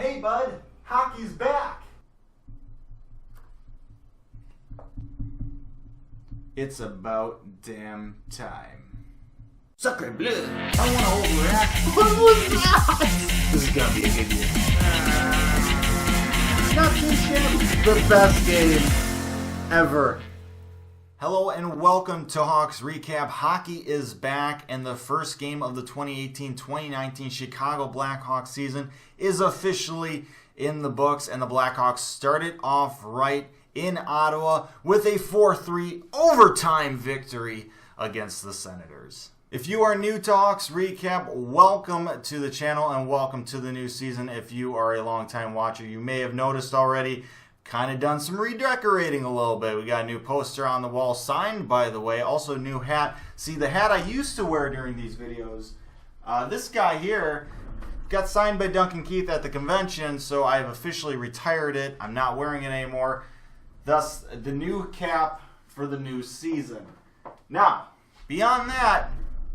Hey bud, hockey's back! It's about damn time. Sucker blue. I want to overact. What was that? This is gonna be a good year. Not too shabby. The best game ever. Hello and welcome to Hawks Recap. Hockey is back and the first game of the 2018-2019 Chicago Blackhawks season is officially in the books, and the Blackhawks started off right in Ottawa with a 4-3 overtime victory against the Senators. If you are new to Hawks Recap, welcome to the channel and welcome to the new season. If you are a longtime watcher, you may have noticed already, kind of done some redecorating a little bit. We got a new poster on the wall, signed by the way, also new hat. See, the hat I used to wear during these videos, this guy here got signed by Duncan Keith at the convention, so I have officially retired it. I'm not wearing it anymore. Thus, the new cap for the new season. Now, beyond that,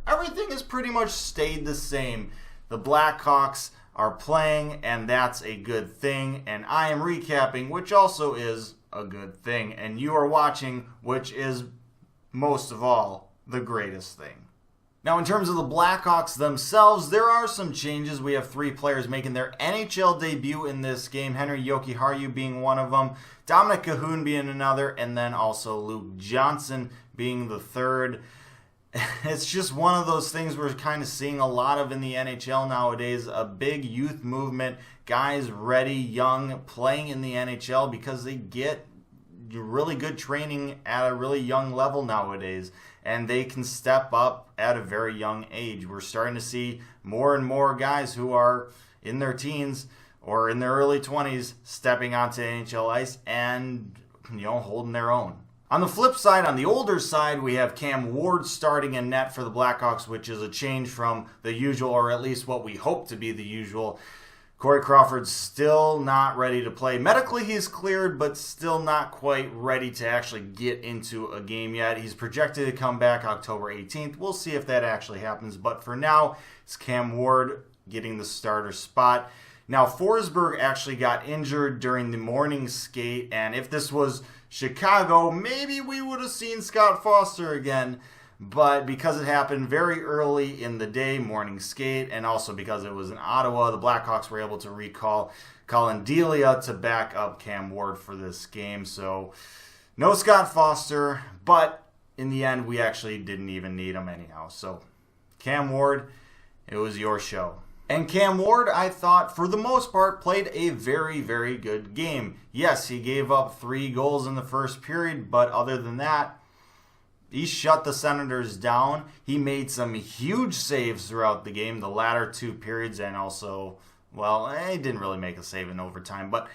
everything has pretty much stayed the same. The Blackhawks are playing, and that's a good thing. And I am recapping, which also is a good thing. And you are watching, which is, most of all, the greatest thing. Now, in terms of the Blackhawks themselves, there are some changes. We have 3 players making their NHL debut in this game. Henry Jokiharju being one of them, Dominic Cahoon being another, and then also Luke Johnson being the third. It's just one of those things we're kind of seeing a lot of in the NHL nowadays. A big youth movement, guys ready, young, playing in the NHL because they get really good training at a really young level nowadays, and they can step up at a very young age. We're starting to see more and more guys who are in their teens or in their early 20s stepping onto NHL ice and, holding their own. On the flip side, on the older side, we have Cam Ward starting in net for the Blackhawks, which is a change from the usual, or at least what we hope to be the usual. Corey Crawford's still not ready to play. Medically, he's cleared, but still not quite ready to actually get into a game yet. He's projected to come back October 18th. We'll see if that actually happens, but for now, it's Cam Ward getting the starter spot. Now, Forsberg actually got injured during the morning skate, and if this was Chicago, maybe we would have seen Scott Foster again, but because it happened very early in the day, morning skate, and also because it was in Ottawa, the Blackhawks were able to recall Colin Delia to back up Cam Ward for this game. So no Scott Foster, but in the end, we actually didn't even need him anyhow. So Cam Ward, it was your show. And Cam Ward, I thought, for the most part, played a very, very good game. Yes, he gave up 3 goals in the first period, but other than that, he shut the Senators down. He made some huge saves throughout the game, the latter 2 periods, and also, well, he didn't really make a save in overtime, but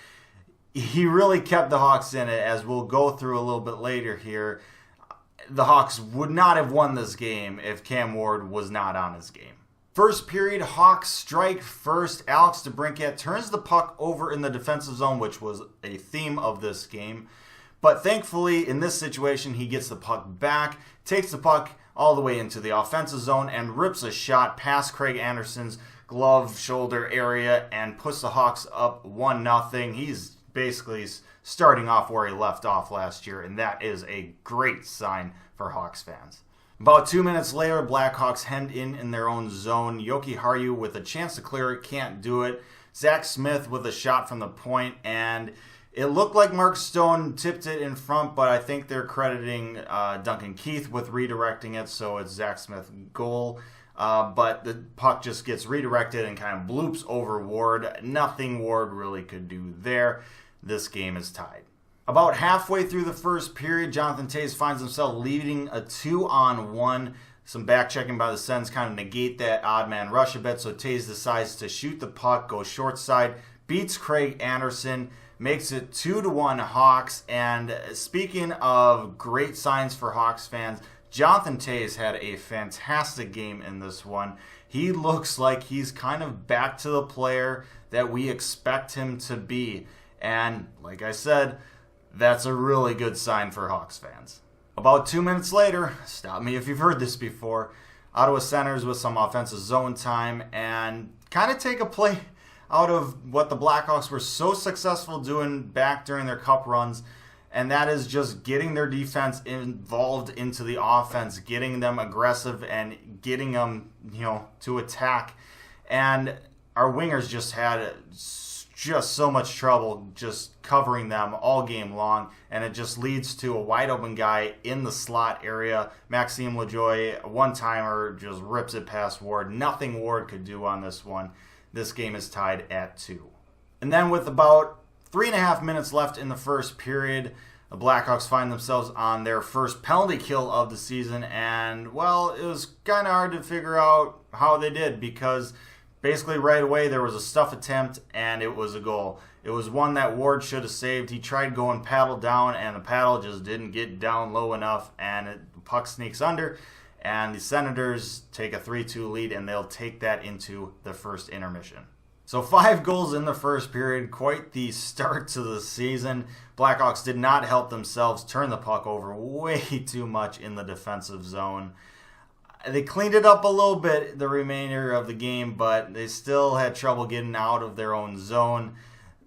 he really kept the Hawks in it. As we'll go through a little bit later here, the Hawks would not have won this game if Cam Ward was not on his game. First period, Hawks strike first. Alex DeBrincat turns the puck over in the defensive zone, which was a theme of this game. But thankfully, in this situation, he gets the puck back, takes the puck all the way into the offensive zone, and rips a shot past Craig Anderson's glove shoulder area and puts the Hawks up 1-0. He's basically starting off where he left off last year, and that is a great sign for Hawks fans. About 2 minutes later, Blackhawks hemmed in their own zone. Jokiharju with a chance to clear it, can't do it. Zach Smith with a shot from the point, and it looked like Mark Stone tipped it in front, but I think they're crediting Duncan Keith with redirecting it, so it's Zach Smith's goal. But the puck just gets redirected and kind of bloops over Ward. Nothing Ward really could do there. This game is tied. About halfway through the first period, Jonathan Toews finds himself leading a 2-on-1. Some back checking by the Sens kind of negate that odd man rush a bit, so Toews decides to shoot the puck, go short side, beats Craig Anderson, makes it 2-1 Hawks. And speaking of great signs for Hawks fans, Jonathan Toews had a fantastic game in this one. He looks like he's kind of back to the player that we expect him to be. And like I said, that's a really good sign for Hawks fans. About 2 minutes later, stop me if you've heard this before, Ottawa Senators with some offensive zone time and kind of take a play out of what the Blackhawks were so successful doing back during their cup runs, and that is just getting their defense involved into the offense, getting them aggressive and getting them, to attack. And our wingers just had so much trouble just covering them all game long, and it just leads to a wide open guy in the slot area. Maxime Lajoie, one-timer, just rips it past Ward. Nothing Ward could do on this one. This game is tied at 2. And then with about 3.5 minutes left in the first period, the Blackhawks find themselves on their first penalty kill of the season, and, well, it was kind of hard to figure out how they did, because basically right away there was a stuff attempt, and it was a goal. It was one that Ward should have saved. He tried going paddle down, and the paddle just didn't get down low enough, and the puck sneaks under, and the Senators take a 3-2 lead, and they'll take that into the first intermission. So 5 goals in the first period, quite the start to the season. Blackhawks did not help themselves turn the puck over way too much in the defensive zone. They cleaned it up a little bit the remainder of the game, but they still had trouble getting out of their own zone.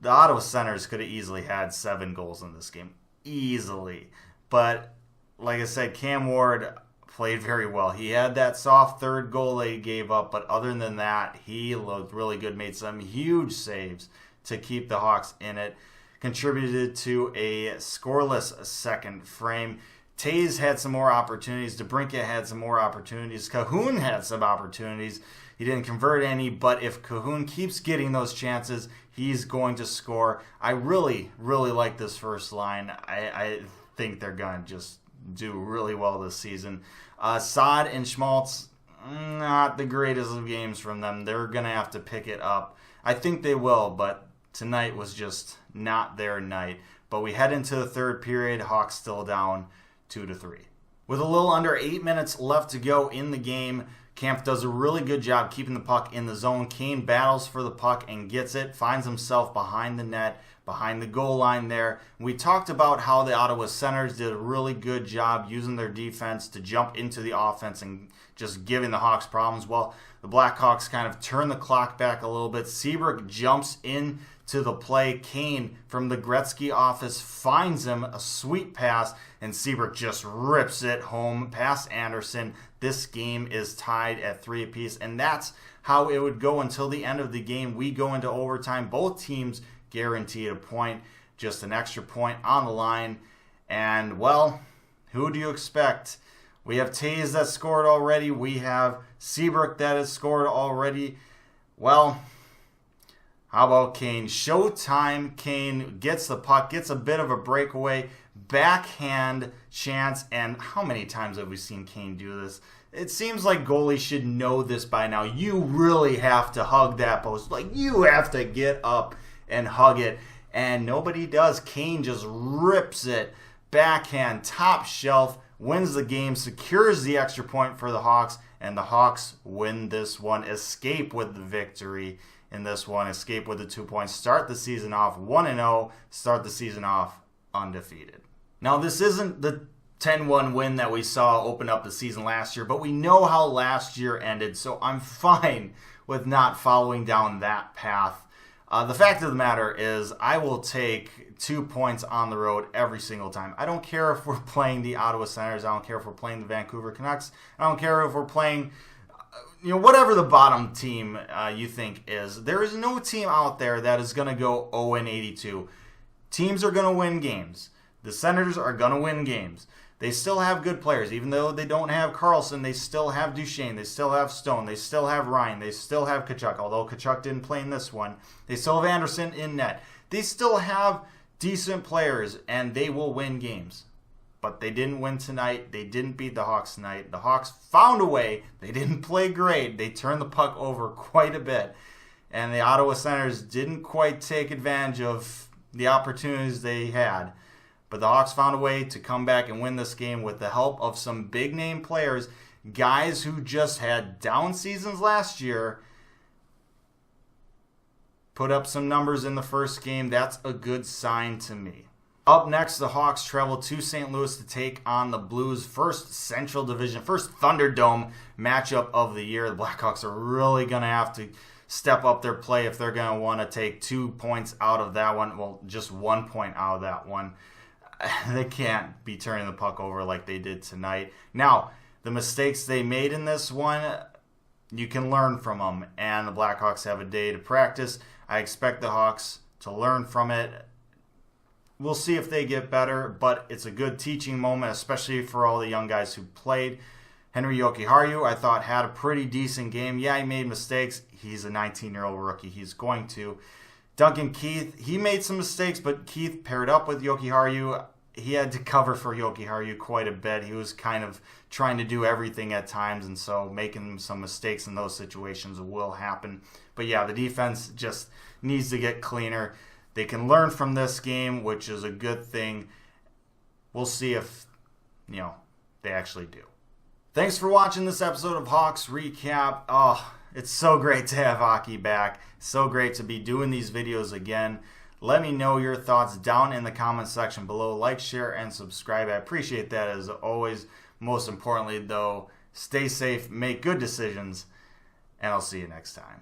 The Ottawa Senators could have easily had 7 goals in this game. Easily. But, like I said, Cam Ward played very well. He had that soft third goal that he gave up, but other than that, he looked really good, made some huge saves to keep the Hawks in it, contributed to a scoreless second frame. Toews had some more opportunities. DeBrincat had some more opportunities. Cahoon had some opportunities. He didn't convert any, but if Cahoon keeps getting those chances, he's going to score. I really, really like this first line. I think they're going to just do really well this season. Saad and Schmaltz, not the greatest of games from them. They're going to have to pick it up. I think they will, but tonight was just not their night. But we head into the third period. Hawks still down 2-3. With a little under 8 minutes left to go in the game, Kampf does a really good job keeping the puck in the zone. Kane battles for the puck and gets it, finds himself behind the net, behind the goal line there. We talked about how the Ottawa Senators did a really good job using their defense to jump into the offense and just giving the Hawks problems. Well, the Blackhawks kind of turn the clock back a little bit. Seabrook jumps in to the play. Kane from the Gretzky office finds him a sweet pass, and Seabrook just rips it home past Anderson. This game is tied at 3 apiece, and that's how it would go until the end of the game. We go into overtime. Both teams guaranteed a point, just an extra point on the line. And, well, who do you expect? We have Toews that scored already. We have Seabrook that has scored already. Well, how about Kane? Showtime. Kane gets the puck, gets a bit of a breakaway, backhand chance, and how many times have we seen Kane do this? It seems like goalies should know this by now. You really have to hug that post. Like, you have to get up and hug it, and nobody does. Kane just rips it, backhand, top shelf, wins the game, secures the extra point for the Hawks, and the Hawks win this one, escape with the victory in this one, escape with the 2 points, start the season off 1-0, start the season off undefeated. Now, this isn't the 10-1 win that we saw open up the season last year, but we know how last year ended, so I'm fine with not following down that path. The fact of the matter is, I will take 2 points on the road every single time. I don't care if we're playing the Ottawa Senators. I don't care if we're playing the Vancouver Canucks. I don't care if we're playing, whatever the bottom team you think is. There is no team out there that is going to go 0-82. Teams are going to win games. The Senators are going to win games. They still have good players. Even though they don't have Carlson, they still have Duchesne. They still have Stone. They still have Ryan. They still have Tkachuk, although Tkachuk didn't play in this one. They still have Anderson in net. They still have decent players, and they will win games. But they didn't win tonight. They didn't beat the Hawks tonight. The Hawks found a way. They didn't play great. They turned the puck over quite a bit. And the Ottawa Senators didn't quite take advantage of the opportunities they had. But the Hawks found a way to come back and win this game with the help of some big-name players, guys who just had down seasons last year, put up some numbers in the first game. That's a good sign to me. Up next, the Hawks travel to St. Louis to take on the Blues. First Central Division, first Thunderdome matchup of the year. The Blackhawks are really going to have to step up their play if they're going to want to take 2 points out of that one. Well, just 1 point out of that one. They can't be turning the puck over like they did tonight. Now, the mistakes they made in this one, you can learn from them, and the Blackhawks have a day to practice. I expect the Hawks to learn from it. We'll see if they get better, but it's a good teaching moment, especially for all the young guys who played. Henri Jokiharju, I thought, had a pretty decent game. Yeah, he made mistakes. He's a 19-year-old rookie. He's going to. Duncan Keith, he made some mistakes, but Keith paired up with Jokiharju. He had to cover for Jokiharju quite a bit. He was kind of trying to do everything at times, and so making some mistakes in those situations will happen. But yeah, the defense just needs to get cleaner. They can learn from this game, which is a good thing. We'll see if, they actually do. Thanks for watching this episode of Hawks Recap. Oh, it's so great to have hockey back. So great to be doing these videos again. Let me know your thoughts down in the comment section below. Like, share, and subscribe. I appreciate that as always. Most importantly, though, stay safe, make good decisions, and I'll see you next time.